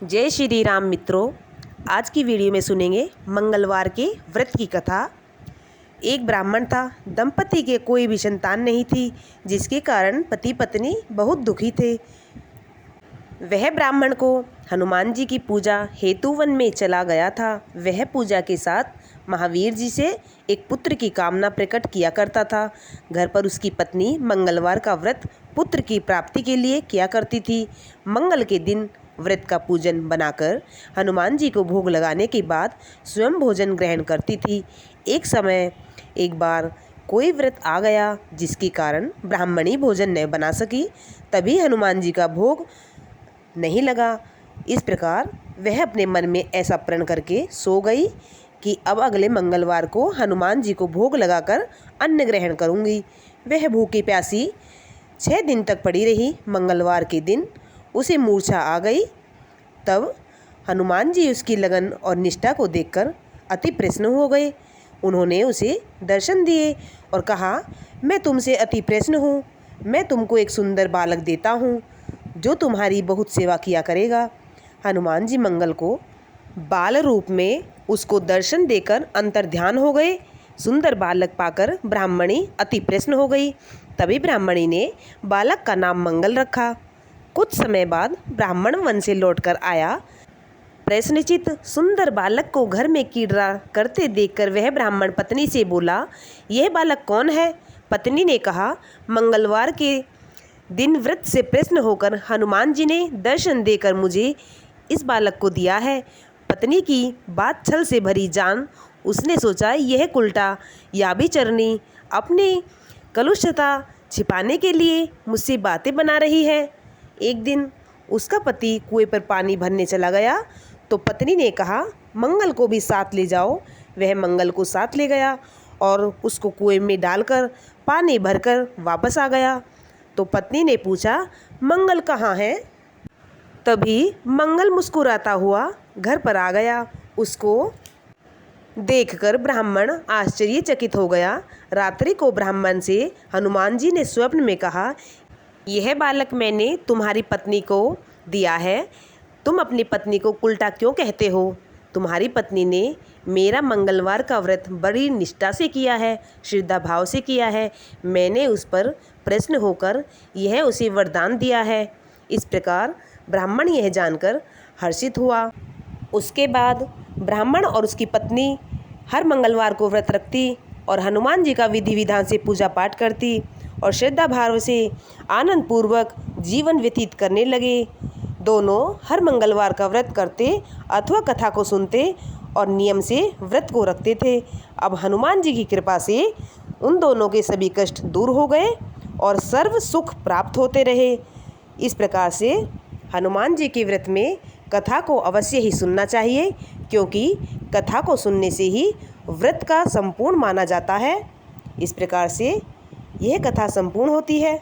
जय श्री राम मित्रों, आज की वीडियो में सुनेंगे मंगलवार के व्रत की कथा। एक ब्राह्मण था, दंपति के कोई भी संतान नहीं थी, जिसके कारण पति पत्नी बहुत दुखी थे। वह ब्राह्मण को हनुमान जी की पूजा हेतु वन में चला गया था। वह पूजा के साथ महावीर जी से एक पुत्र की कामना प्रकट किया करता था। घर पर उसकी पत्नी मंगलवार का व्रत पुत्र की प्राप्ति के लिए किया करती थी। मंगल के दिन व्रत का पूजन बनाकर हनुमान जी को भोग लगाने के बाद स्वयं भोजन ग्रहण करती थी। एक बार कोई व्रत आ गया, जिसके कारण ब्राह्मणी भोजन नहीं बना सकी। तभी हनुमान जी का भोग नहीं लगा। इस प्रकार वह अपने मन में ऐसा प्रण करके सो गई कि अब अगले मंगलवार को हनुमान जी को भोग लगाकर अन्न ग्रहण करूंगी। वह भूखी प्यासी 6 दिन तक पड़ी रही। मंगलवार के दिन उसे मूर्छा आ गई। तब हनुमान जी उसकी लगन और निष्ठा को देखकर अति प्रसन्न हो गए। उन्होंने उसे दर्शन दिए और कहा, मैं तुमसे अति प्रसन्न हूँ। मैं तुमको एक सुंदर बालक देता हूँ जो तुम्हारी बहुत सेवा किया करेगा। हनुमान जी मंगल को बाल रूप में उसको दर्शन देकर अंतर्ध्यान हो गए। सुंदर बालक पाकर ब्राह्मणी अति प्रसन्न हो गई। तभी ब्राह्मणी ने बालक का नाम मंगल रखा। कुछ समय बाद ब्राह्मण वन से लौटकर आया। प्रश्नचित सुंदर बालक को घर में कीड़ा करते देखकर वह ब्राह्मण पत्नी से बोला, यह बालक कौन है? पत्नी ने कहा, मंगलवार के दिन व्रत से प्रसन्न होकर हनुमान जी ने दर्शन देकर मुझे इस बालक को दिया है। पत्नी की बात छल से भरी जान उसने सोचा, यह कुलटा या भी चरनी अपनी कलुषता छिपाने के लिए मुझसे बातें बना रही है। एक दिन उसका पति कुएं पर पानी भरने चला गया तो पत्नी ने कहा, मंगल को भी साथ ले जाओ। वह मंगल को साथ ले गया और उसको कुएं में डालकर पानी भरकर वापस आ गया। तो पत्नी ने पूछा, मंगल कहाँ है? तभी मंगल मुस्कुराता हुआ घर पर आ गया। उसको देखकर ब्राह्मण आश्चर्यचकित हो गया। रात्रि को ब्राह्मण से हनुमान जी ने स्वप्न में कहा, यह बालक मैंने तुम्हारी पत्नी को दिया है। तुम अपनी पत्नी को उल्टा क्यों कहते हो? तुम्हारी पत्नी ने मेरा मंगलवार का व्रत बड़ी निष्ठा से किया है, श्रद्धा भाव से किया है। मैंने उस पर प्रसन्न होकर यह उसे वरदान दिया है। इस प्रकार ब्राह्मण यह जानकर हर्षित हुआ। उसके बाद ब्राह्मण और उसकी पत्नी हर मंगलवार को व्रत रखती और हनुमान जी का विधि विधान से पूजा पाठ करती और श्रद्धा भाव से आनंद पूर्वक जीवन व्यतीत करने लगे। दोनों हर मंगलवार का व्रत करते अथवा कथा को सुनते और नियम से व्रत को रखते थे। अब हनुमान जी की कृपा से उन दोनों के सभी कष्ट दूर हो गए और सर्व सुख प्राप्त होते रहे। इस प्रकार से हनुमान जी के व्रत में कथा को अवश्य ही सुनना चाहिए, क्योंकि कथा को सुनने से ही व्रत का संपूर्ण माना जाता है। इस प्रकार से यह कथा संपूर्ण होती है।